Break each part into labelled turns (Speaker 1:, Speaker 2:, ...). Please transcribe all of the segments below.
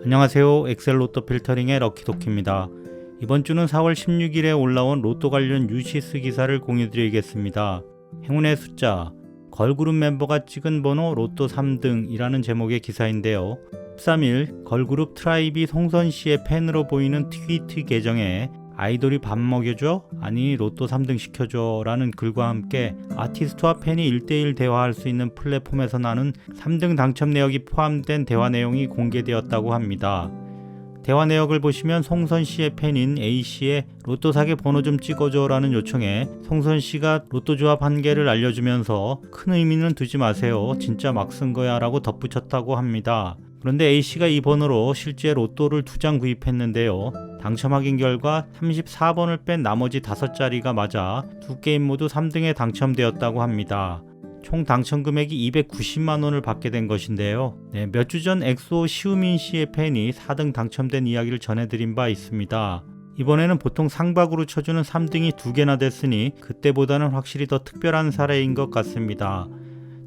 Speaker 1: 안녕하세요. 엑셀 로또 필터링의 럭키도키입니다. 이번 주는 4월 16일에 올라온 로또 관련 뉴시스 기사를 공유드리겠습니다. 행운의 숫자, 걸그룹 멤버가 찍은 번호 로또 3등이라는 제목의 기사인데요. 13일 걸그룹 트라이비 송선씨의 팬으로 보이는 트위트 계정에 아이돌이 밥 먹여줘? 아니 로또 3등 시켜줘 라는 글과 함께 아티스트와 팬이 1대1 대화할 수 있는 플랫폼에서 나눈 3등 당첨 내역이 포함된 대화 내용이 공개되었다고 합니다. 대화 내역을 보시면 송선씨의 팬인 A씨의 로또 사게 번호 좀 찍어줘 라는 요청에 송선씨가 로또 조합 한 개를 알려주면서 큰 의미는 두지 마세요. 진짜 막 쓴 거야 라고 덧붙였다고 합니다. 그런데 A씨가 이 번호로 실제 로또를 2장 구입했는데요. 당첨 확인 결과 34번을 뺀 나머지 5자리가 맞아 두 게임 모두 3등에 당첨되었다고 합니다. 총 당첨 금액이 290만원을 받게 된 것인데요. 몇 주 전 엑소 시우민 씨의 팬이 4등 당첨된 이야기를 전해드린 바 있습니다. 이번에는 보통 상박으로 쳐주는 3등이 2개나 됐으니 그때보다는 확실히 더 특별한 사례인 것 같습니다.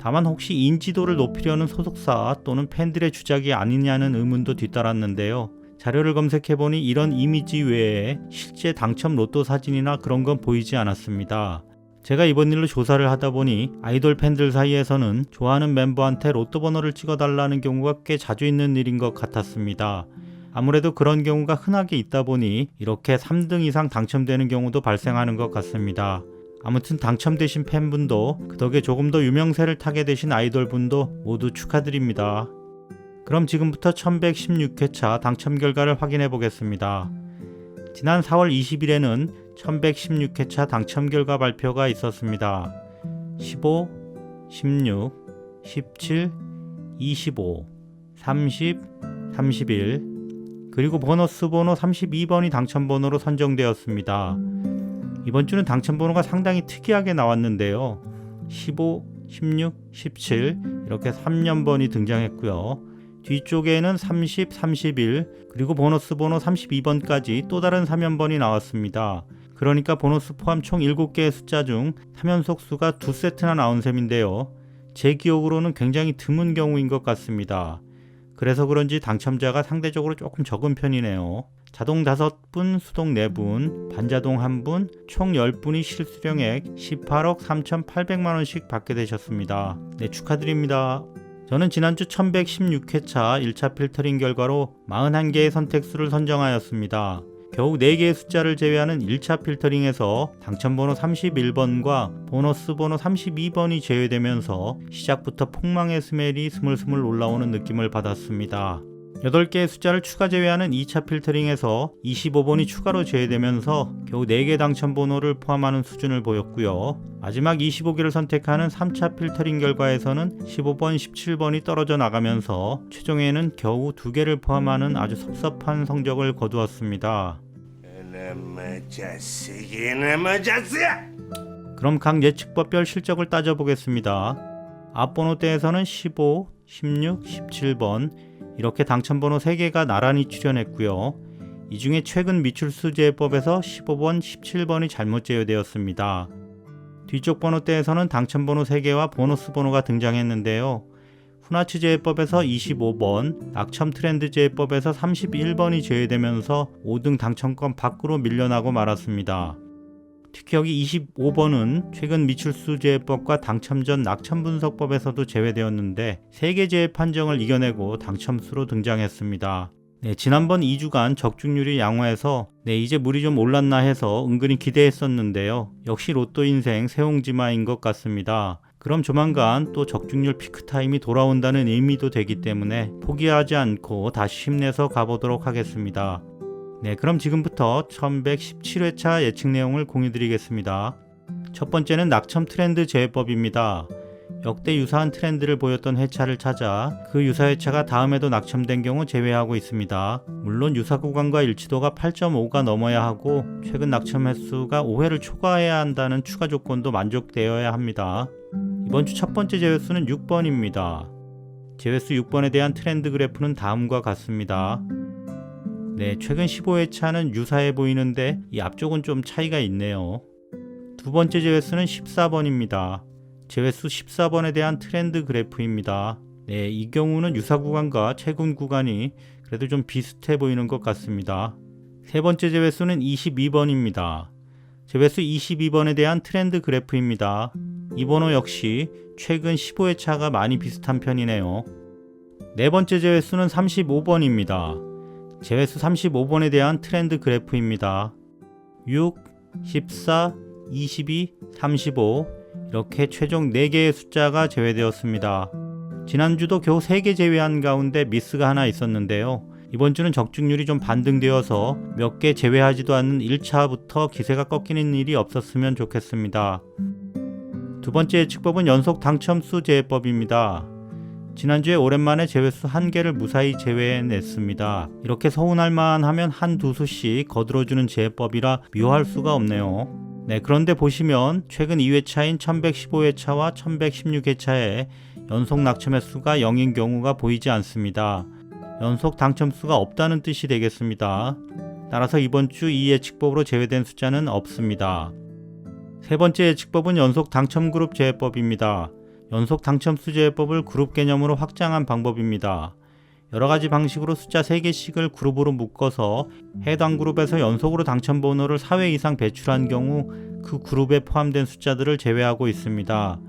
Speaker 1: 다만 혹시 인지도를 높이려는 소속사 또는 팬들의 주작이 아니냐는 의문도 뒤따랐는데요. 자료를 검색해보니 이런 이미지 외에 실제 당첨 로또 사진이나 그런 건 보이지 않았습니다. 제가 이번 일로 조사를 하다 보니 아이돌 팬들 사이에서는 좋아하는 멤버한테 로또 번호를 찍어달라는 경우가 꽤 자주 있는 일인 것 같았습니다. 아무래도 그런 경우가 흔하게 있다 보니 이렇게 3등 이상 당첨되는 경우도 발생하는 것 같습니다. 아무튼 당첨되신 팬분도 그 덕에 조금 더 유명세를 타게 되신 아이돌분도 모두 축하드립니다. 그럼 지금부터 1116회차 당첨 결과를 확인해 보겠습니다. 지난 4월 20일에는 1116회차 당첨 결과 발표가 있었습니다. 15, 16, 17, 25, 30, 31 그리고 보너스 번호 32번이 당첨 번호로 선정되었습니다. 이번 주는 당첨 번호가 상당히 특이하게 나왔는데요. 15, 16, 17 이렇게 3년번이 등장했고요. 뒤쪽에는 30, 31 그리고 보너스 번호 32번까지 또 다른 3연번이 나왔습니다. 그러니까 보너스 포함 총 7개의 숫자 중 3연속 수가 2세트나 나온 셈인데요. 제 기억으로는 굉장히 드문 경우인 것 같습니다. 그래서 그런지 당첨자가 상대적으로 조금 적은 편이네요. 자동 5분, 수동 4분, 반자동 1분, 총 10분이 실수령액 18억 3,800만원씩 받게 되셨습니다. 네, 축하드립니다. 저는 지난주 1116회차 1차 필터링 결과로 41개의 선택수를 선정하였습니다. 겨우 4개의 숫자를 제외하는 1차 필터링에서 당첨번호 31번과 보너스 번호 32번이 제외되면서 시작부터 폭망의 스멜이 스물스물 올라오는 느낌을 받았습니다. 8개의 숫자를 추가 제외하는 2차 필터링에서 25번이 추가로 제외되면서 겨우 4개 당첨 번호를 포함하는 수준을 보였고요. 마지막 25개를 선택하는 3차 필터링 결과에서는 15번, 17번이 떨어져 나가면서 최종에는 겨우 2개를 포함하는 아주 섭섭한 성적을 거두었습니다. 그럼 각 예측법별 실적을 따져보겠습니다. 앞번호대에서는 15, 16, 17번 이렇게 당첨번호 3개가 나란히 출현했고요. 이 중에 최근 미출수 제외법에서 15번, 17번이 잘못 제외되었습니다. 뒤쪽 번호대에서는 당첨번호 3개와 보너스 번호가 등장했는데요. 후나츠 제외법에서 25번, 낙첨 트렌드 제외법에서 31번이 제외되면서 5등 당첨권 밖으로 밀려나고 말았습니다. 특히 여기 25번은 최근 미출수 제외법과 당첨 전 낙첨 분석법에서도 제외되었는데 3개 제외 판정을 이겨내고 당첨수로 등장했습니다. 지난번 2주간 적중률이 양호해서 이제 물이 좀 올랐나 해서 은근히 기대했었는데요. 역시 로또 인생 새옹지마인 것 같습니다. 그럼 조만간 또 적중률 피크타임이 돌아온다는 의미도 되기 때문에 포기하지 않고 다시 힘내서 가보도록 하겠습니다. 그럼 지금부터 1117회차 예측 내용을 공유드리겠습니다. 첫 번째는 낙첨 트렌드 제외법입니다. 역대 유사한 트렌드를 보였던 회차를 찾아 그 유사 회차가 다음에도 낙첨된 경우 제외하고 있습니다. 물론 유사 구간과 일치도가 8.5가 넘어야 하고 최근 낙첨 횟수가 5회를 초과해야 한다는 추가 조건도 만족되어야 합니다. 이번 주 첫 번째 제외수는 6번입니다. 제외수 6번에 대한 트렌드 그래프는 다음과 같습니다. 최근 15회차는 유사해 보이는데 이 앞쪽은 좀 차이가 있네요. 두 번째 제외수는 14번입니다. 제외수 14번에 대한 트렌드 그래프입니다. 이 경우는 유사 구간과 최근 구간이 그래도 좀 비슷해 보이는 것 같습니다. 세 번째 제외수는 22번입니다. 제외수 22번에 대한 트렌드 그래프입니다. 이 번호 역시 최근 15회차가 많이 비슷한 편이네요. 네 번째 제외수는 35번입니다. 제외수 35번에 대한 트렌드 그래프입니다. 6, 14, 22, 35 이렇게 최종 4개의 숫자가 제외되었습니다. 지난주도 겨우 3개 제외한 가운데 미스가 하나 있었는데요. 이번 주는 적중률이 좀 반등되어서 몇 개 제외하지도 않는 1차부터 기세가 꺾이는 일이 없었으면 좋겠습니다. 두 번째 예측법은 연속 당첨수 제외법입니다. 지난주에 오랜만에 제외수 1개를 무사히 제외해냈습니다. 이렇게 서운할 만하면 한두 수씩 거들어주는 제외법이라 미워할 수가 없네요. 그런데 보시면 최근 2회차인 1115회차와 1116회차에 연속 낙첨 횟수가 0인 경우가 보이지 않습니다. 연속 당첨수가 없다는 뜻이 되겠습니다. 따라서 이번 주 이 예측법으로 제외된 숫자는 없습니다. 세 번째 예측법은 연속 당첨 그룹 제외법입니다. 연속 당첨수 제외법을 그룹 개념으로 확장한 방법입니다. 여러가지 방식으로 숫자 3개씩을 그룹으로 묶어서 해당 그룹에서 연속으로 당첨 번호를 4회 이상 배출한 경우 그 그룹에 포함된 숫자들을 제외하고 있습니다.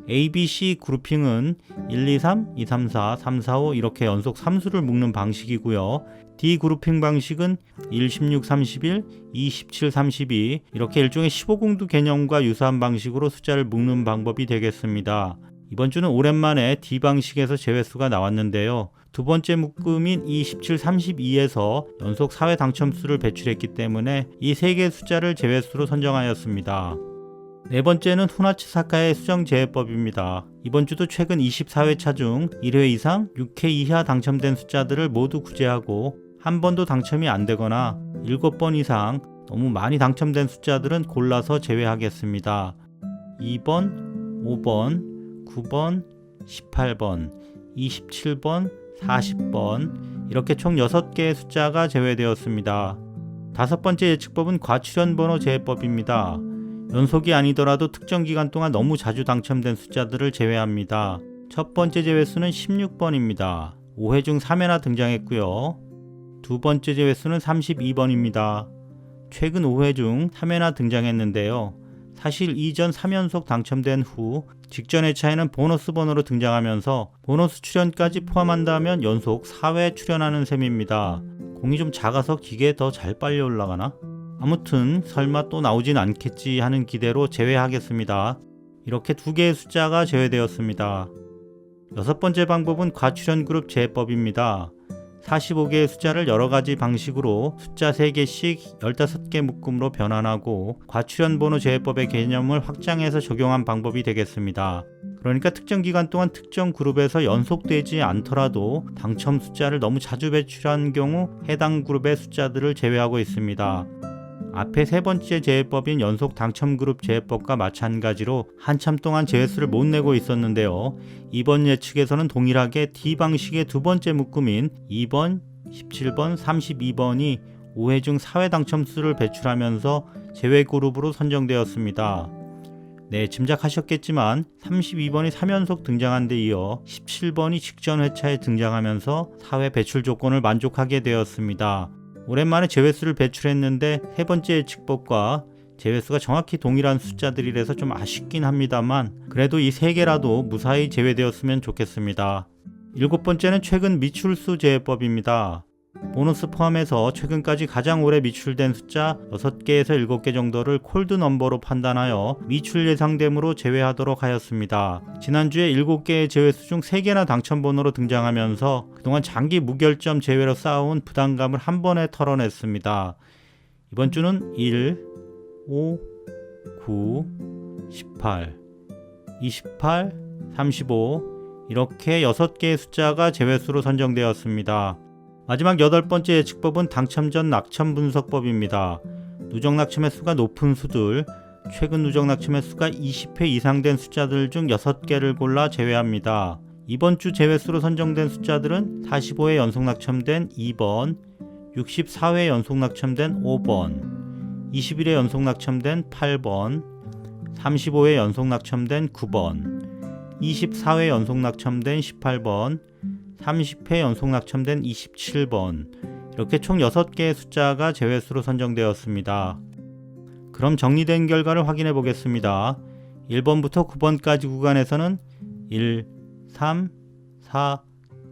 Speaker 1: A, B, C 그룹핑은 1, 2, 3, 2, 3, 4, 3, 4, 5 이렇게 연속 3수를 묶는 방식이고요. D 그룹핑 방식은 1, 16, 31, 2, 17, 32 이렇게 일종의 15공두 개념과 유사한 방식으로 숫자를 묶는 방법이 되겠습니다. 이번 주는 오랜만에 D 방식에서 제외수가 나왔는데요. 두 번째 묶음인 2, 17, 32에서 연속 4회 당첨수를 배출했기 때문에 이 3개의 숫자를 제외수로 선정하였습니다. 네 번째는 후나츠 사카의 수정 제외법입니다. 이번 주도 최근 24회차 중 1회 이상 6회 이하 당첨된 숫자들을 모두 구제하고 한 번도 당첨이 안 되거나 7번 이상 너무 많이 당첨된 숫자들은 골라서 제외하겠습니다. 2번, 5번, 9번, 18번, 27번, 40번 이렇게 총 6개의 숫자가 제외되었습니다. 다섯 번째 예측법은 과출현 번호 제외법입니다. 연속이 아니더라도 특정 기간 동안 너무 자주 당첨된 숫자들을 제외합니다. 첫 번째 제외수는 16번입니다. 5회 중 3회나 등장했고요. 두 번째 제외수는 32번입니다. 최근 5회 중 3회나 등장했는데요. 사실 이전 3연속 당첨된 후 직전 회차에는 보너스 번호로 등장하면서 보너스 출연까지 포함한다면 연속 4회 출연하는 셈입니다. 공이 좀 작아서 기계에 더 잘 빨리 올라가나? 아무튼 설마 또 나오진 않겠지 하는 기대로 제외하겠습니다. 이렇게 2개의 숫자가 제외되었습니다. 여섯 번째 방법은 과출현 그룹 제외법입니다. 45개의 숫자를 여러가지 방식으로 숫자 3개씩 15개 묶음으로 변환하고 과출현 번호 제외법의 개념을 확장해서 적용한 방법이 되겠습니다. 그러니까 특정 기간 동안 특정 그룹에서 연속되지 않더라도 당첨 숫자를 너무 자주 배출한 경우 해당 그룹의 숫자들을 제외하고 있습니다. 앞에 세 번째 제외법인 연속 당첨 그룹 제외법과 마찬가지로 한참 동안 제외수를 못 내고 있었는데요. 이번 예측에서는 동일하게 D 방식의 두 번째 묶음인 2번, 17번, 32번이 5회 중 4회 당첨수를 배출하면서 제외 그룹으로 선정되었습니다. 짐작하셨겠지만 32번이 3연속 등장한 데 이어 17번이 직전 회차에 등장하면서 4회 배출 조건을 만족하게 되었습니다. 오랜만에 제외수를 배출했는데 세 번째 예측법과 제외수가 정확히 동일한 숫자들이라서 좀 아쉽긴 합니다만 그래도 이 3개라도 무사히 제외되었으면 좋겠습니다. 일곱 번째는 최근 미출수 제외법입니다. 보너스 포함해서 최근까지 가장 오래 미출된 숫자 6개에서 7개 정도를 콜드 넘버로 판단하여 미출 예상됨으로 제외하도록 하였습니다. 지난주에 7개의 제외수 중 3개나 당첨번호로 등장하면서 그동안 장기 무결점 제외로 쌓아온 부담감을 한 번에 털어냈습니다. 이번 주는 1, 5, 9, 18, 28, 35 이렇게 6개의 숫자가 제외수로 선정되었습니다. 마지막 8번째 예측법은 당첨 전 낙첨 분석법입니다. 누적 낙첨 횟수가 높은 수들, 최근 누적 낙첨 횟수가 20회 이상 된 숫자들 중 6개를 골라 제외합니다. 이번 주 제외수로 선정된 숫자들은 45회 연속 낙첨된 2번, 64회 연속 낙첨된 5번, 21회 연속 낙첨된 8번, 35회 연속 낙첨된 9번, 24회 연속 낙첨된 18번, 30회 연속 당첨된 27번, 이렇게 총 6개의 숫자가 제외수로 선정되었습니다. 그럼 정리된 결과를 확인해 보겠습니다. 1번부터 9번까지 구간에서는 1, 3, 4,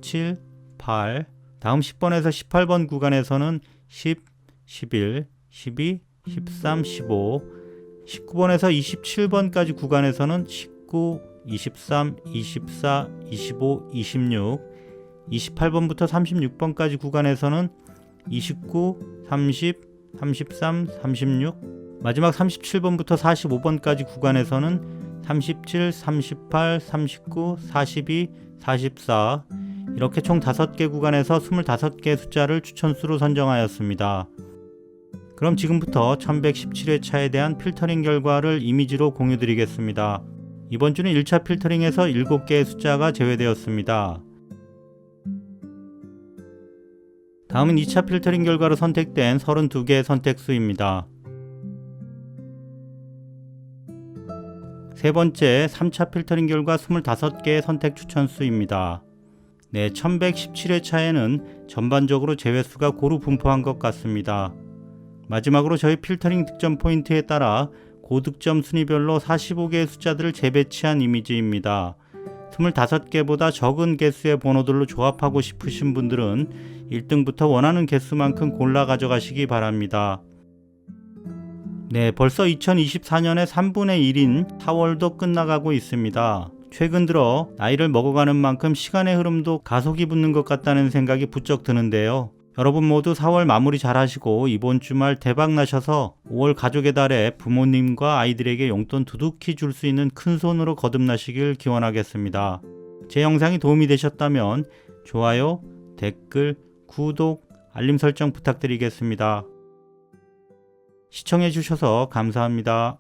Speaker 1: 7, 8, 다음 10번에서 18번 구간에서는 10, 11, 12, 13, 15, 19번에서 27번까지 구간에서는 19, 23, 24, 25, 26, 28번부터 36번까지 구간에서는 29, 30, 33, 36, 마지막 37번부터 45번까지 구간에서는 37, 38, 39, 42, 44, 이렇게 총 5개 구간에서 25개의 숫자를 추천수로 선정하였습니다. 그럼 지금부터 1117회 차에 대한 필터링 결과를 이미지로 공유드리겠습니다. 이번 주는 1차 필터링에서 7개의 숫자가 제외되었습니다. 다음은 2차 필터링 결과로 선택된 32개의 선택수입니다. 세 번째 3차 필터링 결과 25개의 선택 추천수입니다. 네, 1117회 차에는 전반적으로 제외수가 고루 분포한 것 같습니다. 마지막으로 저희 필터링 득점 포인트에 따라 고득점 순위별로 45개의 숫자들을 재배치한 이미지입니다. 25개보다 적은 개수의 번호들로 조합하고 싶으신 분들은 1등부터 원하는 개수만큼 골라 가져가시기 바랍니다. 네, 벌써 2024년의 3분의 1인 4월도 끝나가고 있습니다. 최근 들어 나이를 먹어가는 만큼 시간의 흐름도 가속이 붙는 것 같다는 생각이 부쩍 드는데요. 여러분 모두 4월 마무리 잘 하시고 이번 주말 대박 나셔서 5월 가족의 달에 부모님과 아이들에게 용돈 두둑히 줄 수 있는 큰 손으로 거듭나시길 기원하겠습니다. 제 영상이 도움이 되셨다면 좋아요, 댓글, 구독, 알림 설정 부탁드리겠습니다. 시청해 주셔서 감사합니다.